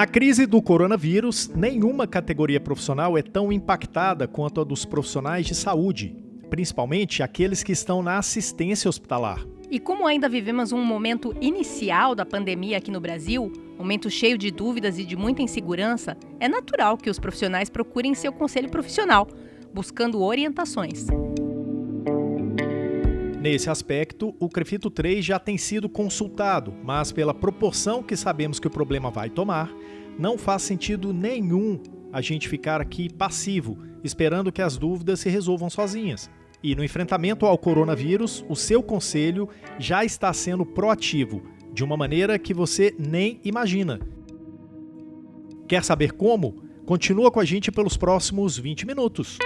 Na crise do coronavírus, nenhuma categoria profissional é tão impactada quanto a dos profissionais de saúde, principalmente aqueles que estão na assistência hospitalar. E como ainda vivemos um momento inicial da pandemia aqui no Brasil, momento cheio de dúvidas e de muita insegurança, é natural que os profissionais procurem seu conselho profissional, buscando orientações. Nesse aspecto, o CREFITO 3 já tem sido consultado, mas pela proporção que sabemos que o problema vai tomar, não faz sentido nenhum a gente ficar aqui passivo, esperando que as dúvidas se resolvam sozinhas. E no enfrentamento ao coronavírus, o seu conselho já está sendo proativo, de uma maneira que você nem imagina. Quer saber como? Continua com a gente pelos próximos 20 minutos.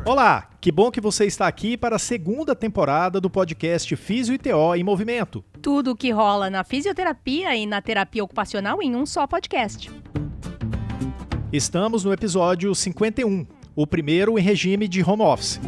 Olá, que bom que você está aqui para a segunda temporada do podcast Físio e TO em Movimento. Tudo o que rola na fisioterapia e na terapia ocupacional em um só podcast. Estamos no episódio 51, o primeiro em regime de home office.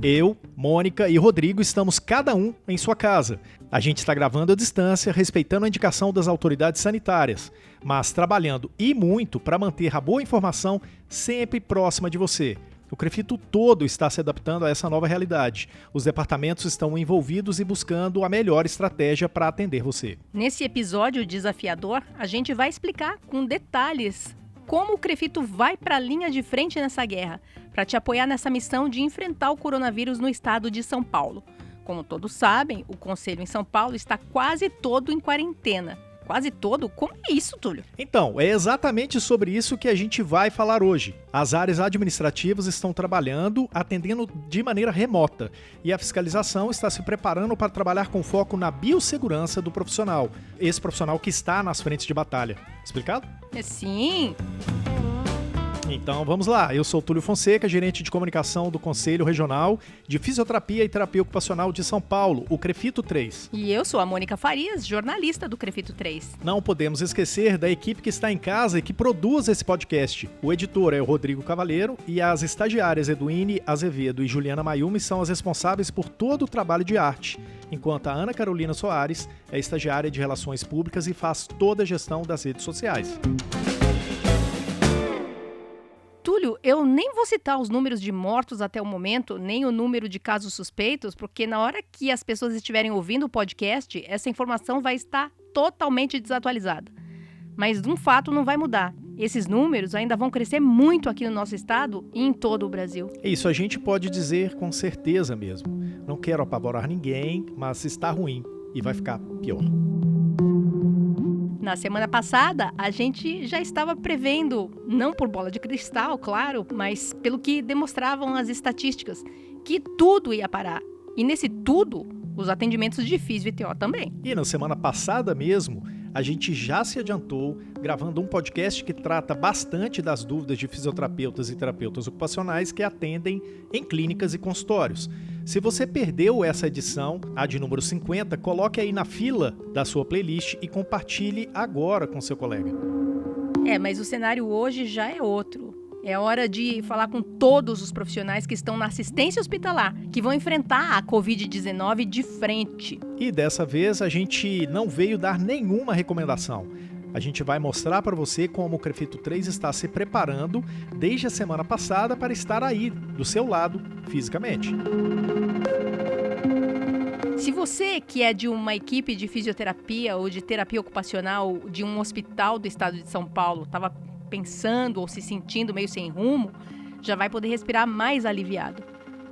Eu, Mônica e Rodrigo estamos cada um em sua casa. A gente está gravando à distância, respeitando a indicação das autoridades sanitárias, mas trabalhando e muito para manter a boa informação sempre próxima de você. O CREFITO todo está se adaptando a essa nova realidade. Os departamentos estão envolvidos e buscando a melhor estratégia para atender você. Nesse episódio desafiador, a gente vai explicar com detalhes como o CREFITO vai para a linha de frente nessa guerra, para te apoiar nessa missão de enfrentar o coronavírus no estado de São Paulo. Como todos sabem, o Conselho em São Paulo está quase todo em quarentena. Quase todo? Como é isso, Túlio? Então, é exatamente sobre isso que a gente vai falar hoje. As áreas administrativas estão trabalhando, atendendo de maneira remota. E a fiscalização está se preparando para trabalhar com foco na biossegurança do profissional. Esse profissional que está nas frentes de batalha. Explicado? Sim! Então vamos lá, eu sou Túlio Fonseca, gerente de comunicação do Conselho Regional de Fisioterapia e Terapia Ocupacional de São Paulo, o CREFITO 3. E eu sou a Mônica Farias, jornalista do CREFITO 3. Não podemos esquecer da equipe que está em casa e que produz esse podcast. O editor é o Rodrigo Cavaleiro e as estagiárias Eduine Azevedo e Juliana Mayumi são as responsáveis por todo o trabalho de arte, enquanto a Ana Carolina Soares é estagiária de Relações Públicas e faz toda a gestão das redes sociais. Túlio, eu nem vou citar os números de mortos até o momento, nem o número de casos suspeitos, porque na hora que as pessoas estiverem ouvindo o podcast, essa informação vai estar totalmente desatualizada. Mas um fato não vai mudar. Esses números ainda vão crescer muito aqui no nosso estado e em todo o Brasil. Isso a gente pode dizer com certeza mesmo. Não quero apavorar ninguém, mas está ruim e vai ficar pior. Na semana passada, a gente já estava prevendo, não por bola de cristal, claro, mas pelo que demonstravam as estatísticas, que tudo ia parar. E nesse tudo, os atendimentos de físio e TO também. E na semana passada mesmo, a gente já se adiantou gravando um podcast que trata bastante das dúvidas de fisioterapeutas e terapeutas ocupacionais que atendem em clínicas e consultórios. Se você perdeu essa edição, a de número 50, coloque aí na fila da sua playlist e compartilhe agora com seu colega. Mas o cenário hoje já é outro. É hora de falar com todos os profissionais que estão na assistência hospitalar, que vão enfrentar a Covid-19 de frente. E dessa vez a gente não veio dar nenhuma recomendação. A gente vai mostrar para você como o CREFITO 3 está se preparando desde a semana passada para estar aí, do seu lado, fisicamente. Se você que é de uma equipe de fisioterapia ou de terapia ocupacional de um hospital do estado de São Paulo estava pensando ou se sentindo meio sem rumo, já vai poder respirar mais aliviado.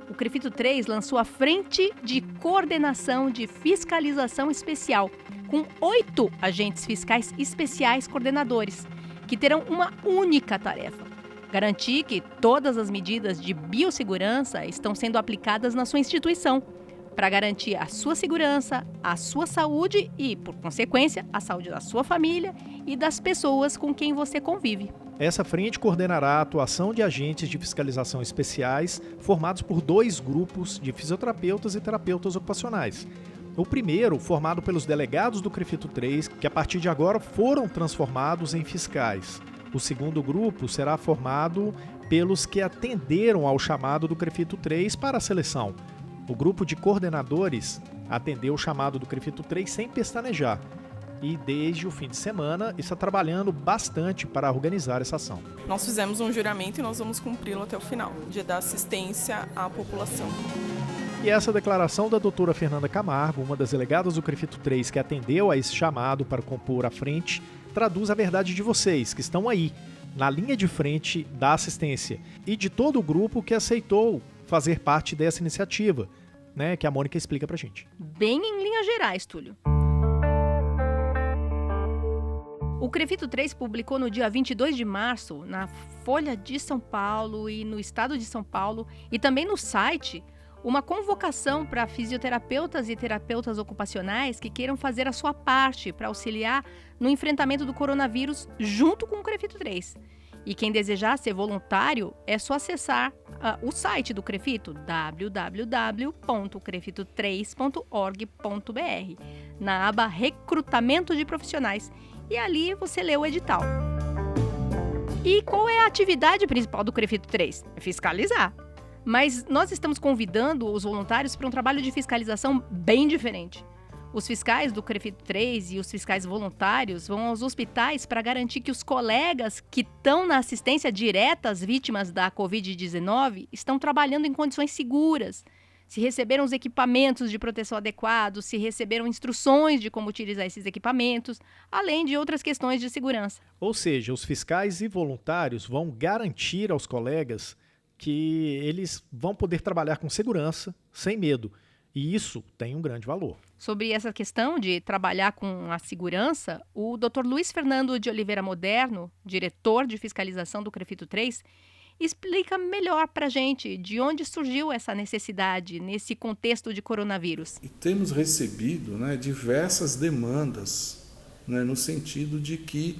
O CREFITO 3 lançou a Frente de Coordenação de Fiscalização Especial, com 8 agentes fiscais especiais coordenadores, que terão uma única tarefa: garantir que todas as medidas de biossegurança estão sendo aplicadas na sua instituição, para garantir a sua segurança, a sua saúde e, por consequência, a saúde da sua família e das pessoas com quem você convive. Essa frente coordenará a atuação de agentes de fiscalização especiais formados por 2 grupos de fisioterapeutas e terapeutas ocupacionais. O primeiro, formado pelos delegados do CREFITO 3, que a partir de agora foram transformados em fiscais. O segundo grupo será formado pelos que atenderam ao chamado do CREFITO 3 para a seleção. O grupo de coordenadores atendeu o chamado do CREFITO 3 sem pestanejar e desde o fim de semana está trabalhando bastante para organizar essa ação. Nós fizemos um juramento e nós vamos cumpri-lo até o final, de dar assistência à população. E essa declaração da doutora Fernanda Camargo, uma das delegadas do CREFITO 3 que atendeu a esse chamado para compor a frente, traduz a verdade de vocês, que estão aí, na linha de frente da assistência, e de todo o grupo que aceitou fazer parte dessa iniciativa, né, que a Mônica explica pra gente. Bem em linhas gerais, Túlio. O CREFITO 3 publicou no dia 22 de março, na Folha de São Paulo e no Estado de São Paulo, e também no site, uma convocação para fisioterapeutas e terapeutas ocupacionais que queiram fazer a sua parte para auxiliar no enfrentamento do coronavírus junto com o CREFITO 3. E quem desejar ser voluntário é só acessar o site do CREFITO, www.crefito3.org.br, na aba Recrutamento de Profissionais. E ali você lê o edital. E qual é a atividade principal do CREFITO 3? É fiscalizar. Mas nós estamos convidando os voluntários para um trabalho de fiscalização bem diferente. Os fiscais do CREFITO 3 e os fiscais voluntários vão aos hospitais para garantir que os colegas que estão na assistência direta às vítimas da Covid-19 estão trabalhando em condições seguras, se receberam os equipamentos de proteção adequados, se receberam instruções de como utilizar esses equipamentos, além de outras questões de segurança. Ou seja, os fiscais e voluntários vão garantir aos colegas que eles vão poder trabalhar com segurança, sem medo. E isso tem um grande valor. Sobre essa questão de trabalhar com a segurança, o Dr. Luiz Fernando de Oliveira Moderno, diretor de fiscalização do CREFITO 3, explica melhor para a gente de onde surgiu essa necessidade nesse contexto de coronavírus. E temos recebido, diversas demandas, no sentido de que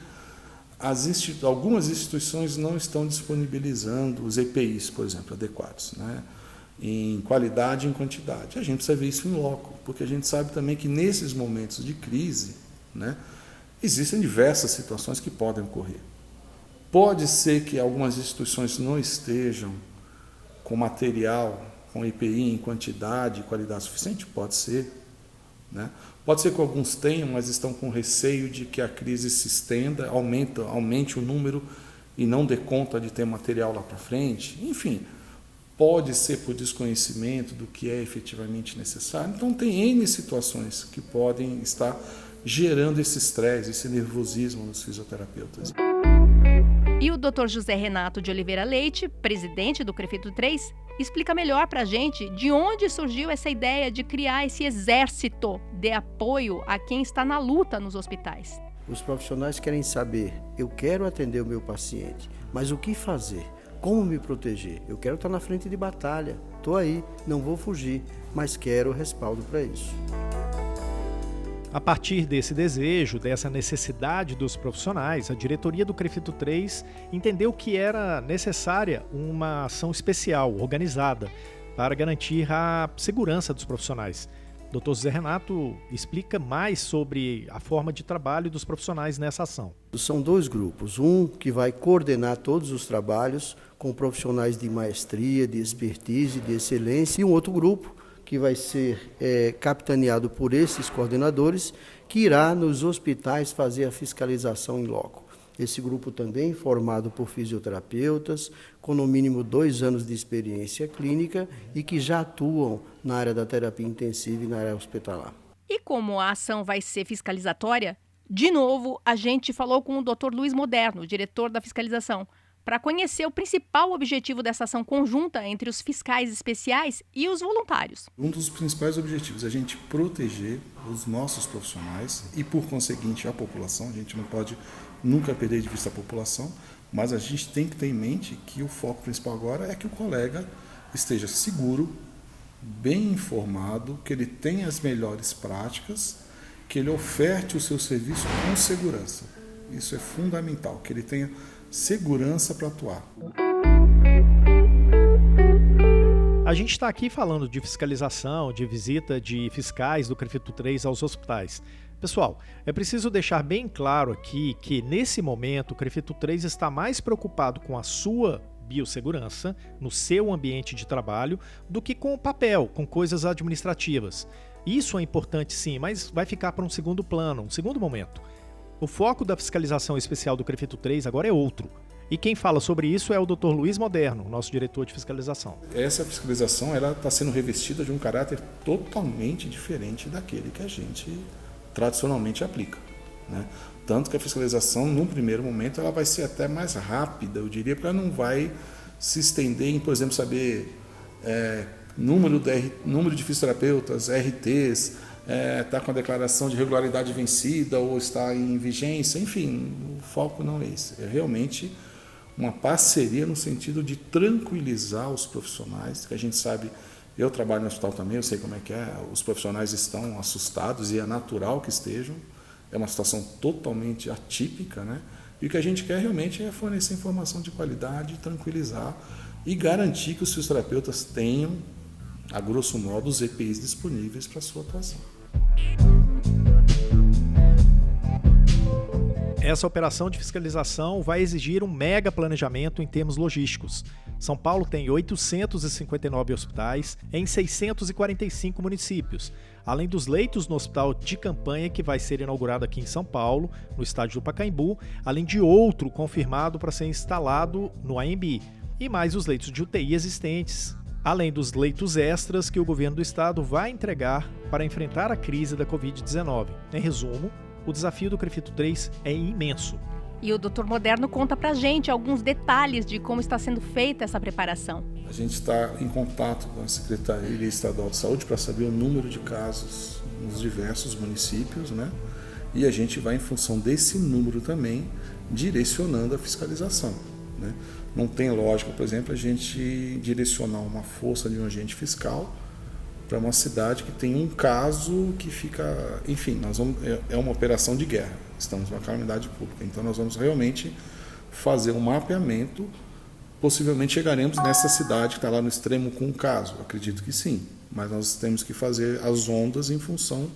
algumas instituições não estão disponibilizando os EPIs, por exemplo, adequados, em qualidade e em quantidade. A gente precisa ver isso em loco, porque a gente sabe também que nesses momentos de crise, existem diversas situações que podem ocorrer. Pode ser que algumas instituições não estejam com material, com EPI em quantidade e qualidade suficiente? Pode ser. Pode ser que alguns tenham, mas estão com receio de que a crise se estenda, aumente o número e não dê conta de ter material lá para frente. Enfim, pode ser por desconhecimento do que é efetivamente necessário. Então, tem N situações que podem estar gerando esse estresse, esse nervosismo nos fisioterapeutas. E o Dr. José Renato de Oliveira Leite, presidente do CREFITO 3, explica melhor para a gente de onde surgiu essa ideia de criar esse exército de apoio a quem está na luta nos hospitais. Os profissionais querem saber, eu quero atender o meu paciente, mas o que fazer? Como me proteger? Eu quero estar na frente de batalha, estou aí, não vou fugir, mas quero respaldo para isso. A partir desse desejo, dessa necessidade dos profissionais, a diretoria do CREFITO 3 entendeu que era necessária uma ação especial, organizada, para garantir a segurança dos profissionais. Dr. José Renato explica mais sobre a forma de trabalho dos profissionais nessa ação. São dois grupos, um que vai coordenar todos os trabalhos com profissionais de maestria, de expertise, de excelência, e um outro grupo que vai ser capitaneado por esses coordenadores, que irá nos hospitais fazer a fiscalização em loco. Esse grupo também formado por fisioterapeutas, com no mínimo 2 anos de experiência clínica e que já atuam na área da terapia intensiva e na área hospitalar. E como a ação vai ser fiscalizatória, de novo a gente falou com o Dr. Luiz Moderno, diretor da fiscalização, para conhecer o principal objetivo dessa ação conjunta entre os fiscais especiais e os voluntários. Um dos principais objetivos é a gente proteger os nossos profissionais e, por conseguinte, a população. A gente não pode nunca perder de vista a população, mas a gente tem que ter em mente que o foco principal agora é que o colega esteja seguro, bem informado, que ele tenha as melhores práticas, que ele oferte o seu serviço com segurança. Isso é fundamental, que ele tenha segurança para atuar. A gente está aqui falando de fiscalização, de visita de fiscais do CREFITO 3 aos hospitais. Pessoal, é preciso deixar bem claro aqui que, nesse momento, o CREFITO 3 está mais preocupado com a sua biossegurança, no seu ambiente de trabalho, do que com o papel, com coisas administrativas. Isso é importante sim, mas vai ficar para um segundo plano, um segundo momento. O foco da fiscalização especial do CREFITO 3 agora é outro. E quem fala sobre isso é o Dr. Luiz Moderno, nosso diretor de fiscalização. Essa fiscalização está sendo revestida de um caráter totalmente diferente daquele que a gente tradicionalmente aplica, né? Tanto que a fiscalização, num primeiro momento, ela vai ser até mais rápida, eu diria, porque ela não vai se estender em, por exemplo, saber número de fisioterapeutas, RTs, está com a declaração de regularidade vencida ou está em vigência, enfim, o foco não é esse. É realmente uma parceria no sentido de tranquilizar os profissionais, que a gente sabe, eu trabalho no hospital também, eu sei como é que é, os profissionais estão assustados e é natural que estejam, é uma situação totalmente atípica, né? E o que a gente quer realmente é fornecer informação de qualidade, tranquilizar e garantir que os fisioterapeutas tenham, a grosso modo, os EPIs disponíveis para a sua atuação. Essa operação de fiscalização vai exigir um mega planejamento em termos logísticos. São Paulo tem 859 hospitais em 645 municípios, além dos leitos no hospital de campanha que vai ser inaugurado aqui em São Paulo, no estádio do Pacaembu, além de outro confirmado para ser instalado no AMB, e mais os leitos de UTI existentes, além dos leitos extras que o governo do estado vai entregar para enfrentar a crise da Covid-19. Em resumo, o desafio do CREFITO 3 é imenso. E o Dr. Moderno conta pra gente alguns detalhes de como está sendo feita essa preparação. A gente está em contato com a Secretaria Estadual de Saúde para saber o número de casos nos diversos municípios, né? E a gente vai, em função desse número também, direcionando a fiscalização, né? Não tem lógica, por exemplo, a gente direcionar uma força de um agente fiscal para uma cidade que tem um caso que fica... Enfim, é uma operação de guerra, estamos numa calamidade pública, então nós vamos realmente fazer um mapeamento, possivelmente chegaremos nessa cidade que está lá no extremo com um caso, acredito que sim, mas nós temos que fazer as ondas em função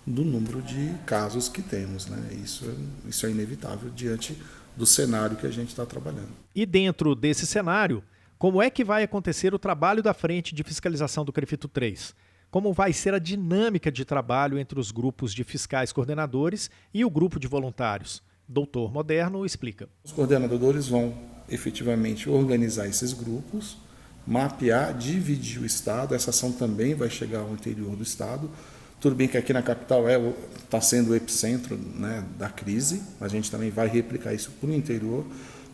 do número de casos que temos, né? Isso é inevitável diante do cenário que a gente está trabalhando. E dentro desse cenário, como é que vai acontecer o trabalho da frente de fiscalização do CREFITO 3? Como vai ser a dinâmica de trabalho entre os grupos de fiscais coordenadores e o grupo de voluntários? Doutor Moderno explica. Os coordenadores vão efetivamente organizar esses grupos, mapear, dividir o estado. Essa ação também vai chegar ao interior do estado. Tudo bem que aqui na capital está sendo o epicentro, né, da crise, mas a gente também vai replicar isso para o interior.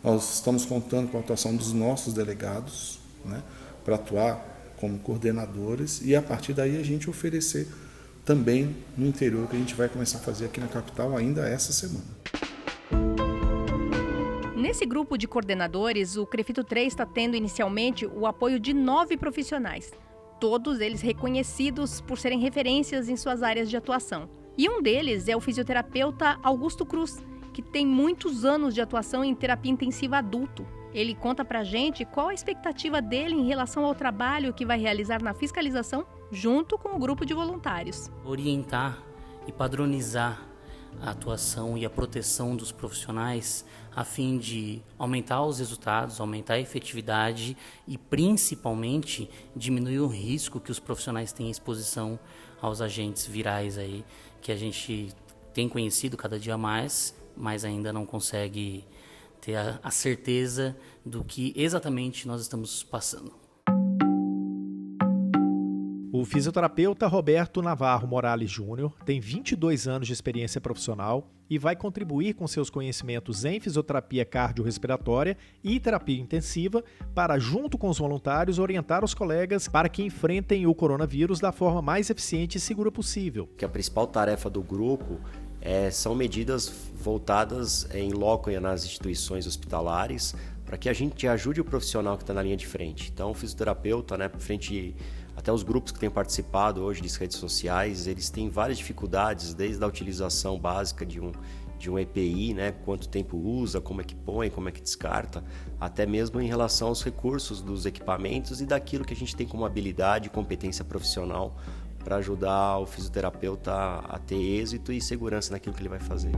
Nós estamos contando com a atuação dos nossos delegados, né, para atuar como coordenadores e a partir daí a gente oferecer também no interior, que a gente vai começar a fazer aqui na capital ainda essa semana. Nesse grupo de coordenadores, o CREFITO 3 está tendo inicialmente o apoio de 9 profissionais, todos eles reconhecidos por serem referências em suas áreas de atuação. E um deles é o fisioterapeuta Augusto Cruz, que tem muitos anos de atuação em terapia intensiva adulto. Ele conta pra gente qual a expectativa dele em relação ao trabalho que vai realizar na fiscalização junto com o grupo de voluntários. Orientar e padronizar a atuação e a proteção dos profissionais a fim de aumentar os resultados, aumentar a efetividade e principalmente diminuir o risco que os profissionais têm em exposição aos agentes virais aí, que a gente tem conhecido cada dia mais, mas ainda não consegue ter a certeza do que exatamente nós estamos passando. O fisioterapeuta Roberto Navarro Morales Júnior tem 22 anos de experiência profissional e vai contribuir com seus conhecimentos em fisioterapia cardiorrespiratória e terapia intensiva para, junto com os voluntários, orientar os colegas para que enfrentem o coronavírus da forma mais eficiente e segura possível. Que a principal tarefa do grupo são medidas voltadas em loco nas instituições hospitalares para que a gente ajude o profissional que está na linha de frente. Então, o fisioterapeuta, né, frente até os grupos que têm participado hoje das redes sociais, eles têm várias dificuldades, desde a utilização básica de de um EPI, né? Quanto tempo usa, como é que põe, como é que descarta, até mesmo em relação aos recursos dos equipamentos e daquilo que a gente tem como habilidade e competência profissional para ajudar o fisioterapeuta a ter êxito e segurança naquilo que ele vai fazer.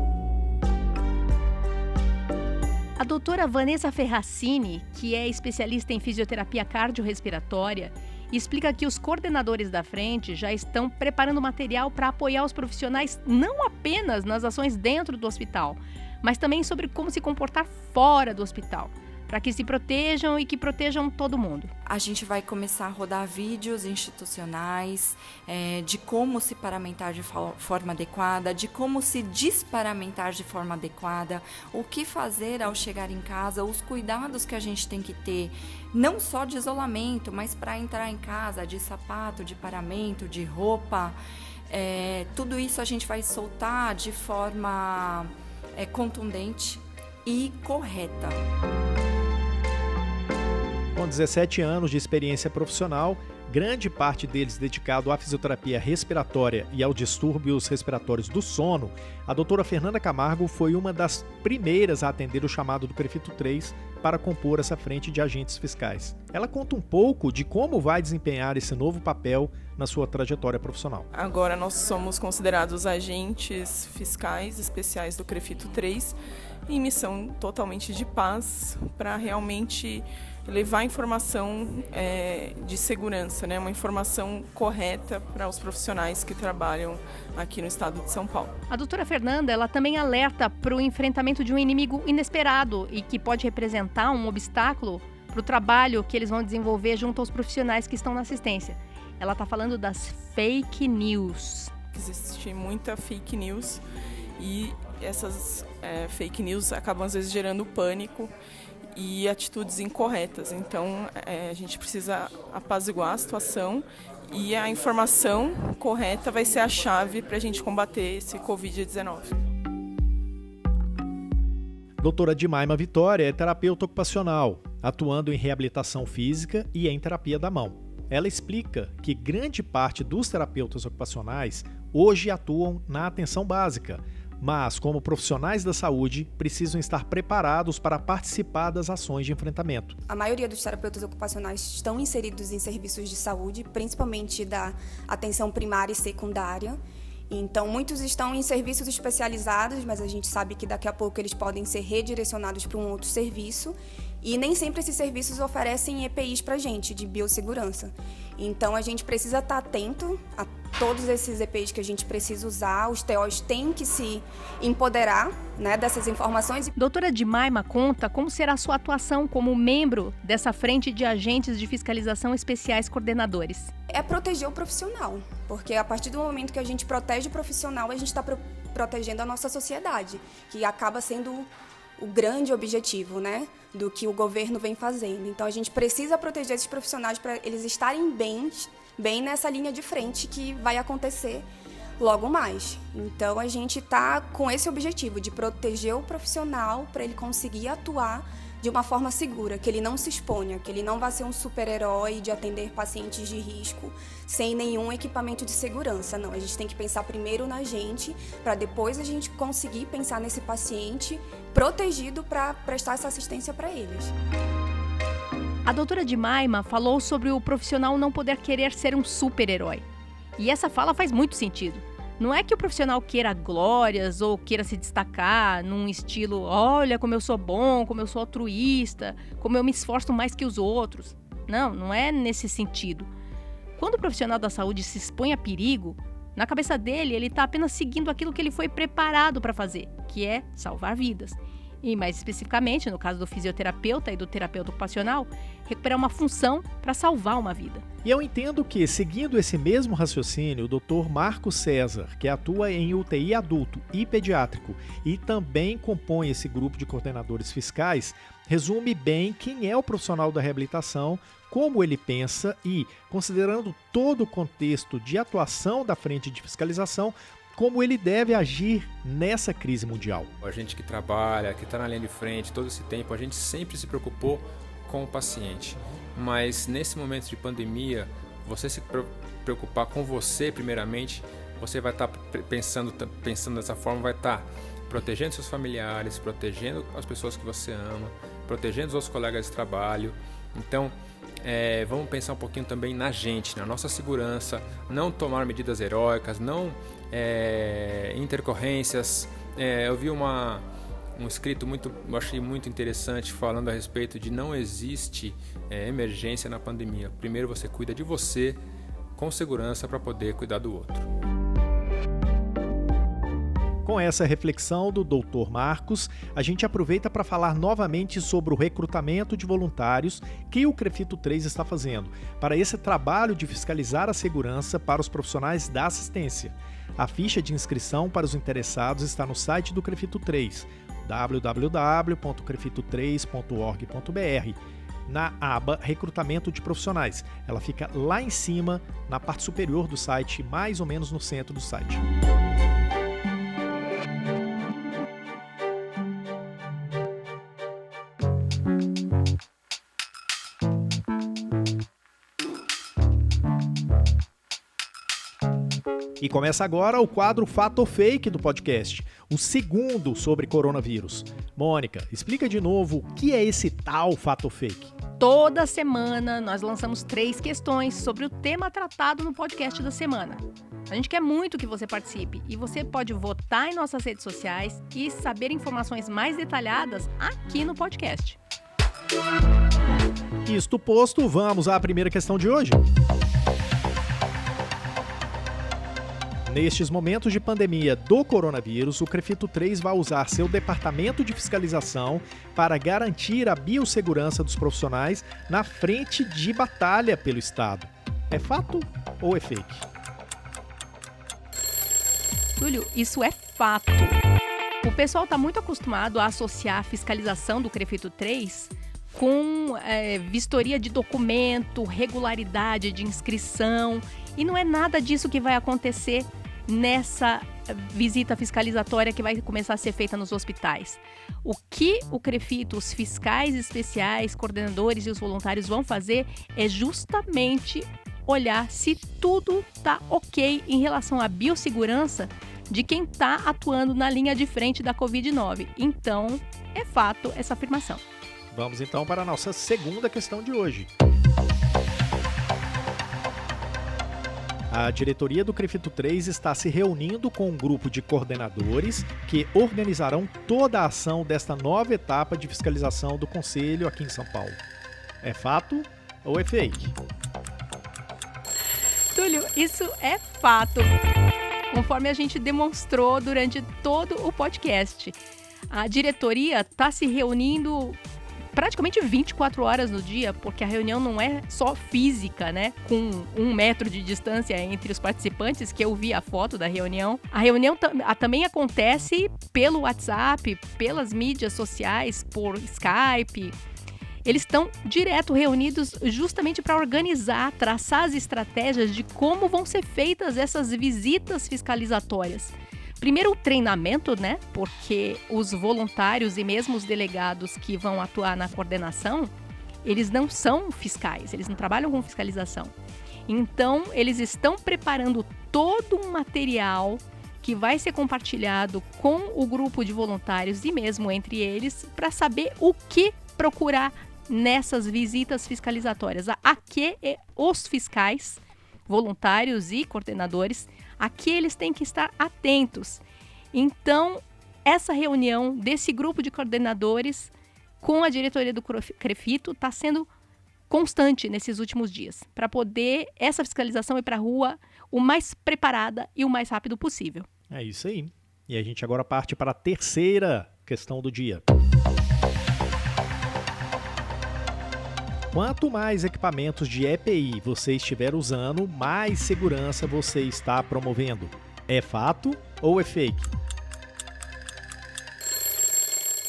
A doutora Vanessa Ferracini, que é especialista em fisioterapia cardiorrespiratória, explica que os coordenadores da frente já estão preparando material para apoiar os profissionais não apenas nas ações dentro do hospital, mas também sobre como se comportar fora do hospital, para que se protejam e que protejam todo mundo. A gente vai começar a rodar vídeos institucionais de como se paramentar de forma adequada, de como se desparamentar de forma adequada, o que fazer ao chegar em casa, os cuidados que a gente tem que ter, não só de isolamento, mas para entrar em casa, de sapato, de paramento, de roupa. Tudo isso a gente vai soltar de forma contundente e correta. Com 17 anos de experiência profissional, grande parte deles dedicado à fisioterapia respiratória e aos distúrbios respiratórios do sono, a doutora Fernanda Camargo foi uma das primeiras a atender o chamado do CREFITO 3 para compor essa frente de agentes fiscais. Ela conta um pouco de como vai desempenhar esse novo papel na sua trajetória profissional. Agora nós somos considerados agentes fiscais especiais do CREFITO 3 em missão totalmente de paz para realmente levar informação de segurança, né? Uma informação correta para os profissionais que trabalham aqui no estado de São Paulo. A doutora Fernanda, ela também alerta para o enfrentamento de um inimigo inesperado e que pode representar um obstáculo para o trabalho que eles vão desenvolver junto aos profissionais que estão na assistência. Ela está falando das fake news. Existe muita fake news e essas fake news acabam às vezes gerando pânico e atitudes incorretas. Então, a gente precisa apaziguar a situação e a informação correta vai ser a chave para a gente combater esse Covid-19. Doutora Dimaima Vitória é terapeuta ocupacional, atuando em reabilitação física e em terapia da mão. Ela explica que grande parte dos terapeutas ocupacionais hoje atuam na atenção básica, mas, como profissionais da saúde, precisam estar preparados para participar das ações de enfrentamento. A maioria dos terapeutas ocupacionais estão inseridos em serviços de saúde, principalmente da atenção primária e secundária. Então, muitos estão em serviços especializados, mas a gente sabe que daqui a pouco eles podem ser redirecionados para um outro serviço. E nem sempre esses serviços oferecem EPIs para a gente, de biossegurança. Então, a gente precisa estar atento a todos esses EPIs que a gente precisa usar. Os TOs têm que se empoderar, né, dessas informações. Doutora Dimaima conta como será a sua atuação como membro dessa frente de agentes de fiscalização especiais coordenadores. É proteger o profissional, porque a partir do momento que a gente protege o profissional, a gente está protegendo a nossa sociedade, que acaba sendo o grande objetivo, né, do que o governo vem fazendo. Então, a gente precisa proteger esses profissionais para eles estarem bem nessa linha de frente que vai acontecer logo mais. Então, a gente está com esse objetivo de proteger o profissional para ele conseguir atuar de uma forma segura, que ele não se exponha, que ele não vá ser um super-herói de atender pacientes de risco sem nenhum equipamento de segurança. Não, a gente tem que pensar primeiro na gente, para depois a gente conseguir pensar nesse paciente protegido para prestar essa assistência para eles. A doutora Dimaima falou sobre o profissional não poder querer ser um super-herói. E essa fala faz muito sentido. Não é que o profissional queira glórias ou queira se destacar num estilo, olha como eu sou bom, como eu sou altruísta, como eu me esforço mais que os outros. Não é nesse sentido. Quando o profissional da saúde se expõe a perigo, na cabeça dele ele está apenas seguindo aquilo que ele foi preparado para fazer, que é salvar vidas. E mais especificamente, no caso do fisioterapeuta e do terapeuta ocupacional, recuperar uma função para salvar uma vida. E eu entendo que, seguindo esse mesmo raciocínio, o Dr. Marco César, que atua em UTI adulto e pediátrico e também compõe esse grupo de coordenadores fiscais, resume bem quem é o profissional da reabilitação, como ele pensa e, considerando todo o contexto de atuação da frente de fiscalização, como ele deve agir nessa crise mundial. A gente que trabalha, que está na linha de frente todo esse tempo, a gente sempre se preocupou com o paciente. Mas nesse momento de pandemia, você se preocupar com você primeiramente, você vai estar pensando dessa forma, vai estar protegendo seus familiares, protegendo as pessoas que você ama, protegendo os outros colegas de trabalho. Então, vamos pensar um pouquinho também na gente, na nossa segurança, não tomar medidas heróicas, não intercorrências. Eu vi um escrito eu achei muito interessante falando a respeito de não existe emergência na pandemia. Primeiro você cuida de você com segurança para poder cuidar do outro. Com essa reflexão do Dr. Marcos, a gente aproveita para falar novamente sobre o recrutamento de voluntários que o CREFITO 3 está fazendo para esse trabalho de fiscalizar a segurança para os profissionais da assistência. A ficha de inscrição para os interessados está no site do CREFITO 3, www.crefito3.org.br, na aba Recrutamento de Profissionais. Ela fica lá em cima, na parte superior do site, mais ou menos no centro do site. E começa agora o quadro Fato ou Fake do podcast, o segundo sobre coronavírus. Mônica, explica de novo o que é esse tal Fato ou Fake. Toda semana nós lançamos 3 questões sobre o tema tratado no podcast da semana. A gente quer muito que você participe e você pode votar em nossas redes sociais e saber informações mais detalhadas aqui no podcast. Isto posto, vamos à primeira questão de hoje. Nestes momentos de pandemia do coronavírus, o CREFITO 3 vai usar seu departamento de fiscalização para garantir a biossegurança dos profissionais na frente de batalha pelo Estado. É fato ou é fake? Túlio, isso é fato. O pessoal está muito acostumado a associar a fiscalização do CREFITO 3 com vistoria de documento, regularidade de inscrição, e não é nada disso que vai acontecer nessa visita fiscalizatória que vai começar a ser feita nos hospitais. O que o CREFITO, os fiscais especiais, coordenadores e os voluntários vão fazer é justamente olhar se tudo está ok em relação à biossegurança de quem está atuando na linha de frente da Covid-19. Então, é fato essa afirmação. Vamos então para a nossa segunda questão de hoje. A diretoria do CREFITO 3 está se reunindo com um grupo de coordenadores que organizarão toda a ação desta nova etapa de fiscalização do Conselho aqui em São Paulo. É fato ou é fake? Túlio, isso é fato. Conforme a gente demonstrou durante todo o podcast, a diretoria está se reunindo praticamente 24 horas no dia, porque a reunião não é só física, né? Com 1 metro de distância entre os participantes, que eu vi a foto da reunião. A reunião também acontece pelo WhatsApp, pelas mídias sociais, por Skype. Eles estão direto reunidos justamente para organizar, traçar as estratégias de como vão ser feitas essas visitas fiscalizatórias. Primeiro o treinamento, né? Porque os voluntários e mesmo os delegados que vão atuar na coordenação, eles não são fiscais, eles não trabalham com fiscalização. Então, eles estão preparando todo um material que vai ser compartilhado com o grupo de voluntários e mesmo entre eles para saber o que procurar nessas visitas fiscalizatórias. A que os fiscais, voluntários e coordenadores, a que eles têm que estar atentos. Então, essa reunião desse grupo de coordenadores com a diretoria do CREFITO está sendo constante nesses últimos dias, para poder essa fiscalização ir para a rua o mais preparada e o mais rápido possível. É isso aí. E a gente agora parte para a terceira questão do dia. Quanto mais equipamentos de EPI você estiver usando, mais segurança você está promovendo. É fato ou é fake?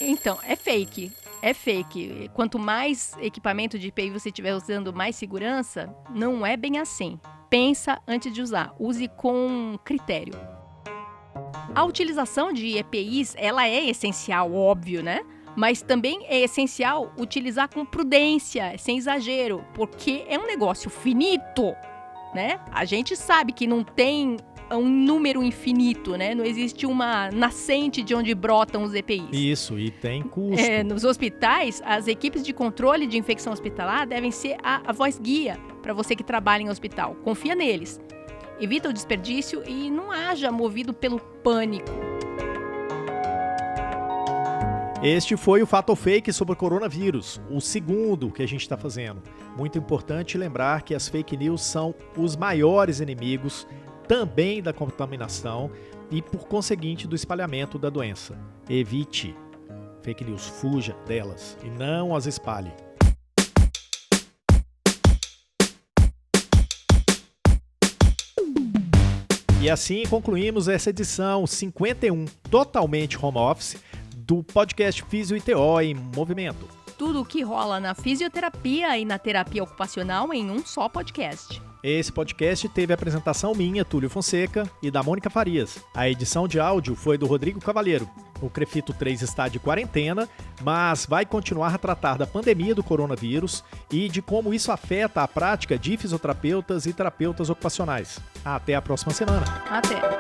Então, é fake. É fake. Quanto mais equipamento de EPI você estiver usando, mais segurança, não é bem assim. Pensa antes de usar. Use com critério. A utilização de EPIs, ela é essencial, óbvio, né? Mas também é essencial utilizar com prudência, sem exagero, porque é um negócio finito, né? A gente sabe que não tem um número infinito, né? Não existe uma nascente de onde brotam os EPIs. Isso, e tem custo. Nos hospitais, as equipes de controle de infecção hospitalar devem ser a voz guia para você que trabalha em hospital. Confia neles. Evita o desperdício e não haja movido pelo pânico. Este foi o Fato ou Fake sobre o coronavírus, o segundo que a gente está fazendo. Muito importante lembrar que as fake news são os maiores inimigos também da contaminação e, por conseguinte, do espalhamento da doença. Evite fake news, fuja delas e não as espalhe. E assim concluímos essa edição 51, totalmente home office, do podcast Físio e TO em Movimento. Tudo o que rola na fisioterapia e na terapia ocupacional em um só podcast. Esse podcast teve a apresentação minha, Túlio Fonseca, e da Mônica Farias. A edição de áudio foi do Rodrigo Cavalheiro. O CREFITO 3 está de quarentena, mas vai continuar a tratar da pandemia do coronavírus e de como isso afeta a prática de fisioterapeutas e terapeutas ocupacionais. Até a próxima semana. Até.